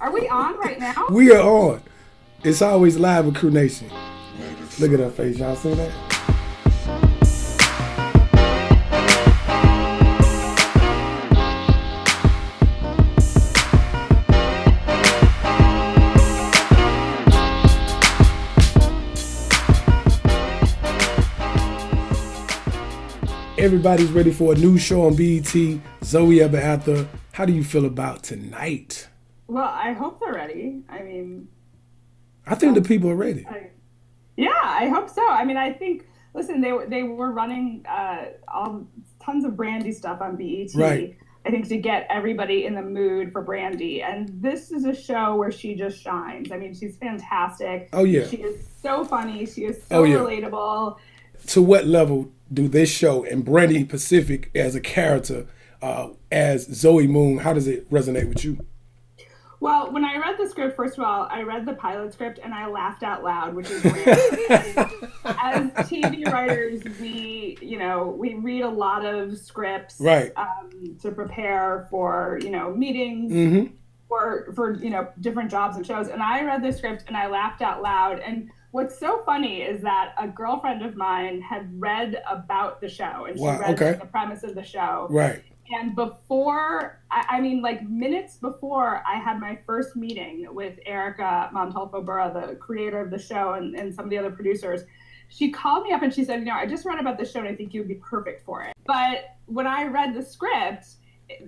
Are we on right now? We are on. It's always live with Crewnation. Look at her face. Y'all see that? Everybody's ready for a new show on BET, ZOE EVER AFTER. How do you feel about tonight? Well, I hope they're ready. I mean, I think the people are ready. I hope so. I mean, I think, listen, they were running tons of Brandy stuff on BET. Right. I think to get everybody in the mood for Brandy. And this is a show where she just shines. I mean, she's fantastic. Oh, yeah. She is so funny. She is so relatable. To what level do this show and Brandy Pacific as a character, as Zoe Moon, how does it resonate with you? Well, when I read the script, first of all, I read the pilot script and I laughed out loud, which is rare. As TV writers, we read a lot of scripts, right, to prepare for, meetings, mm-hmm. for different jobs and shows. And I read the script and I laughed out loud. And what's so funny is that a girlfriend of mine had read about the show and she read the premise of the show. Right. And before, minutes before I had my first meeting with Erica Montolfo-Burra, the creator of the show, and some of the other producers, she called me up and she said, I just read about this show and I think you would be perfect for it. But when I read the script,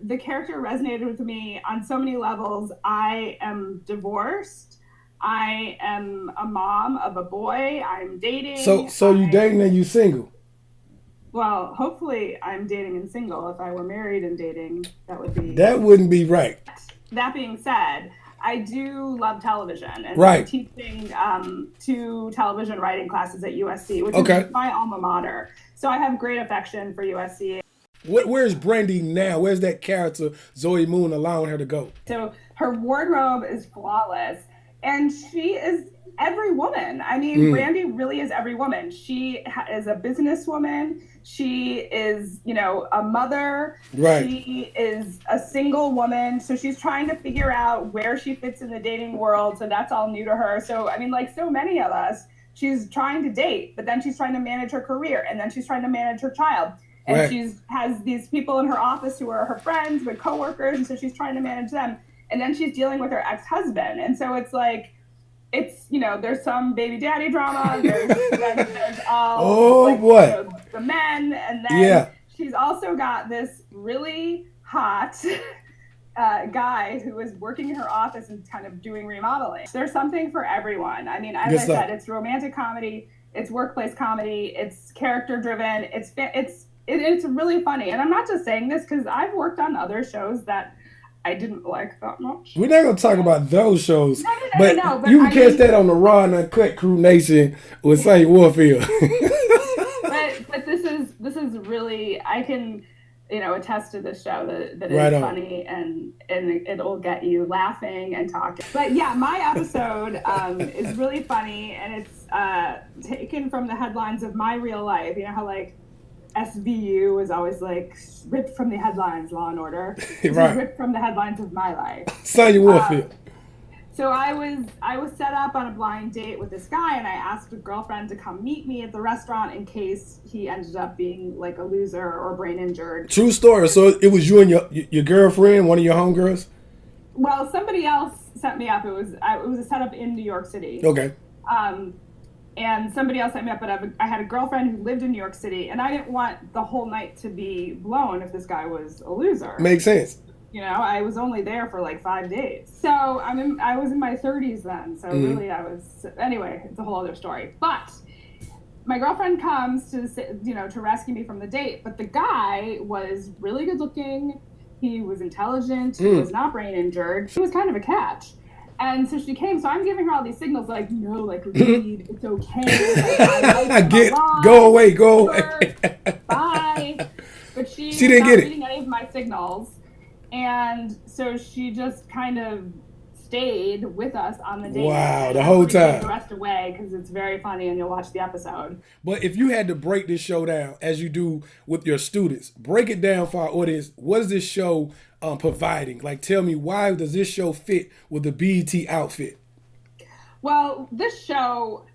the character resonated with me on so many levels. I am divorced. I am a mom of a boy. I'm dating. So you dating and you single? Well, hopefully I'm dating and single. If I were married and dating, that wouldn't be right. That being said, I do love television. And I'm teaching 2 television writing classes at USC, which is my alma mater. So I have great affection for USC. Where's Brandy now? Where's that character, Zoe Moon, allowing her to go? So her wardrobe is flawless. And she is every woman. I mean, Brandy really is every woman. She is a businesswoman. She is, a mother. Right. She is a single woman. So she's trying to figure out where she fits in the dating world. So that's all new to her. So, I mean, like so many of us, she's trying to date, but then she's trying to manage her career. And then she's trying to manage her child. And she has these people in her office who are her friends, but coworkers. And so she's trying to manage them. And then she's dealing with her ex-husband. And so it's like, there's some baby daddy drama. There's all the men. And then she's also got this really hot guy who is working in her office and kind of doing remodeling. There's something for everyone. I mean, as I said, it's romantic comedy. It's workplace comedy. It's character driven. It's really funny. And I'm not just saying this because I've worked on other shows that I didn't like that much. We're not going to talk about those shows. No, but you can catch that on the Raw and Uncut Crewnation with Sonja Warfeild. but this is really, I can, attest to this show that right is on. funny and it'll get you laughing and talking. But yeah, my episode is really funny and it's taken from the headlines of my real life. You know how SVU is always ripped from the headlines, Law and Order. This is ripped from the headlines of my life. Sonja Warfeild. So I was set up on a blind date with this guy, and I asked a girlfriend to come meet me at the restaurant in case he ended up being like a loser or brain injured. True story. So it was you and your girlfriend, one of your homegirls? Well, somebody else set me up. It was a setup in New York City. Okay. And somebody else set me up, but I had a girlfriend who lived in New York City, and I didn't want the whole night to be blown if this guy was a loser. Makes sense. I was only there for 5 days. So I was in my 30s then. So really anyway, it's a whole other story. But my girlfriend comes to rescue me from the date. But the guy was really good looking. He was intelligent. He was not brain injured. He was kind of a catch. And so she came, so I'm giving her all these signals read, it's okay. Go away. Bye. But she didn't get it. Reading any of my signals. And so she just kind of stayed with us on the date. Wow, the whole time. The rest away because it's very funny, and you'll watch the episode. But if you had to break this show down, as you do with your students, break it down for our audience. What is this show providing? Like, tell me, why does this show fit with the BET outfit? Well, this show,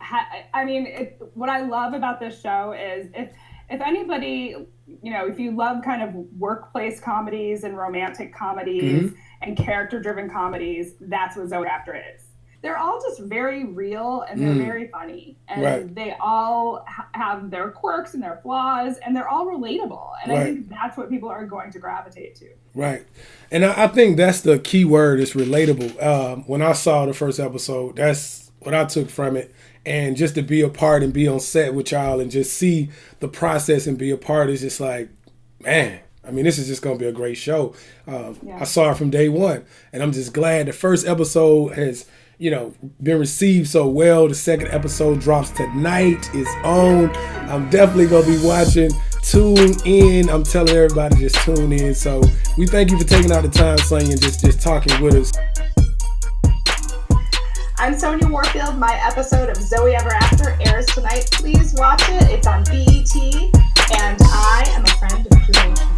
what I love about this show is if anybody, if you love kind of workplace comedies and romantic comedies and character-driven comedies, that's what ZOE After is. They're all just very real and they're very funny. And they all have their quirks and their flaws, and they're all relatable. And I think that's what people are going to gravitate to. Right. And I think that's the key word, is relatable. When I saw the first episode, that's what I took from it. And just to be a part and be on set with y'all and just see the process and be a part is just like, man, I mean, this is just going to be a great show. I saw it from day one, and I'm just glad the first episode has, been received so well. The second episode drops tonight. It's on. I'm definitely going to be watching. Tune in. I'm telling everybody, just tune in. So we thank you for taking out the time, Sonja, and just talking with us. I'm Sonja Warfeild. My episode of ZOE Ever After airs tonight. Please watch it. It's on BET. And I am a friend of Crewnation.